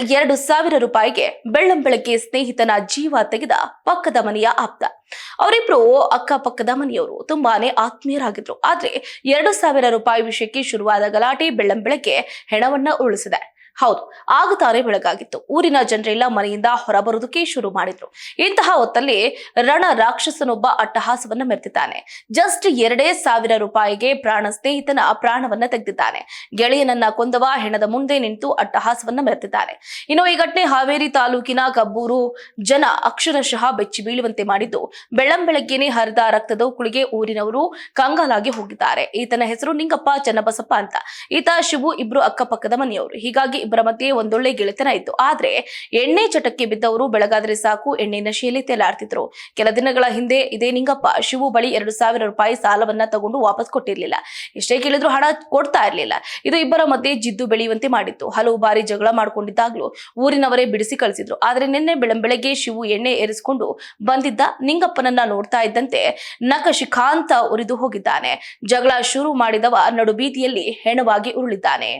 2,000 ರೂಪಾಯಿಗೆ ಬೆಳ್ಳಂಬೆಳಗ್ಗೆ ಸ್ನೇಹಿತನ ಜೀವ ತೆಗೆದ ಪಕ್ಕದ ಮನೆಯ ಆಪ್ತ. ಅವರಿಬ್ರು ಅಕ್ಕಪಕ್ಕದ ಮನೆಯವರು, ತುಂಬಾನೇ ಆತ್ಮೀಯರಾಗಿದ್ರು. ಆದ್ರೆ 2,000 ರೂಪಾಯಿ ವಿಷಯಕ್ಕೆ ಶುರುವಾದ ಗಲಾಟೆ ಬೆಳ್ಳಂಬೆಳಗ್ಗೆ ಹೆಣವನ್ನ ಉರುಳಿಸಿದೆ. ಹೌದು, ಆಗ ತಾನೇ ಬೆಳಗಾಗಿತ್ತು. ಊರಿನ ಜನರೆಲ್ಲ ಮನೆಯಿಂದ ಹೊರಬರೋದಕ್ಕೆ ಶುರು ಮಾಡಿದ್ರು. ಇಂತಹ ಹೊತ್ತಲ್ಲಿ ರಣ ರಾಕ್ಷಸನೊಬ್ಬ ಅಟ್ಟಹಾಸವನ್ನ ಮೆರೆದಿದ್ದಾನೆ. ಜಸ್ಟ್ 2,000 ರೂಪಾಯಿಗೆ ಸ್ನೇಹಿತನ ಪ್ರಾಣವನ್ನ ತೆಗೆದಿದ್ದಾನೆ. ಗೆಳೆಯನನ್ನ ಕೊಂದವ ಹೆಣದ ಮುಂದೆ ನಿಂತು ಅಟ್ಟಹಾಸವನ್ನ ಮೆರೆದಿದ್ದಾನೆ. ಇನ್ನು ಈ ಘಟನೆ ಹಾವೇರಿ ತಾಲೂಕಿನ ಕಬ್ಬೂರು ಜನ ಅಕ್ಷರಶಃ ಬೆಚ್ಚಿ ಬೀಳುವಂತೆ ಮಾಡಿದ್ದು, ಬೆಳ್ಳಂಬೆಳಗ್ಗೆನೆ ಹರಿದ ರಕ್ತದ ಕುಳಿಗೆ ಊರಿನವರು ಕಂಗಾಲಾಗಿ ಹೋಗಿದ್ದಾರೆ. ಈತನ ಹೆಸರು ನಿಂಗಪ್ಪ ಚನ್ನಬಸಪ್ಪ ಅಂತ. ಈತ ಶಿವು ಇಬ್ರು ಅಕ್ಕಪಕ್ಕದ ಮನೆಯವರು. ಹೀಗಾಗಿ ಇಬ್ಬರ ಮಧ್ಯೆ ಒಂದೊಳ್ಳೆ ಗೆಳೆತನ ಇತ್ತು. ಆದ್ರೆ ಎಣ್ಣೆ ಚಟಕ್ಕೆ ಬಿದ್ದವರು ಬೆಳಗಾದ್ರೆ ಸಾಕು ಎಣ್ಣೆ ನಶೆಯಲ್ಲಿ ತೇಲಾಡ್ತಿದ್ರು. ಕೆಲ ದಿನಗಳ ಹಿಂದೆ ಇದೇ ನಿಂಗಪ್ಪ ಶಿವು ಬಳಿ 2,000 ರೂಪಾಯಿ ಸಾಲವನ್ನ ತಗೊಂಡು ವಾಪಸ್ ಕೊಟ್ಟಿರ್ಲಿಲ್ಲ. ಎಷ್ಟೇ ಕೇಳಿದ್ರು ಹಣ ಕೊಡ್ತಾ ಇರ್ಲಿಲ್ಲ. ಇದು ಇಬ್ಬರ ಮಧ್ಯೆ ಜಿದ್ದು ಬೆಳೆಯುವಂತೆ ಮಾಡಿತ್ತು. ಹಲವು ಬಾರಿ ಜಗಳ ಮಾಡ್ಕೊಂಡಿದ್ದಾಗ್ಲೂ ಊರಿನವರೇ ಬಿಡಿಸಿ ಕಳಿಸಿದ್ರು. ಆದ್ರೆ ನಿನ್ನೆ ಬೆಳಂಬೆಳಗ್ಗೆ ಶಿವು ಎಣ್ಣೆ ಏರಿಸಿಕೊಂಡು ಬಂದಿದ್ದ ನಿಂಗಪ್ಪನನ್ನ ನೋಡ್ತಾ ಇದ್ದಂತೆ ನಖಶಿಖಾಂತ ಉರಿದು ಹೋಗಿದ್ದಾನೆ. ಜಗಳ ಶುರು ಮಾಡಿದವ ನಡು ಬೀದಿಯಲ್ಲಿ ಹೆಣವಾಗಿ ಉರುಳಿದ್ದಾನೆ.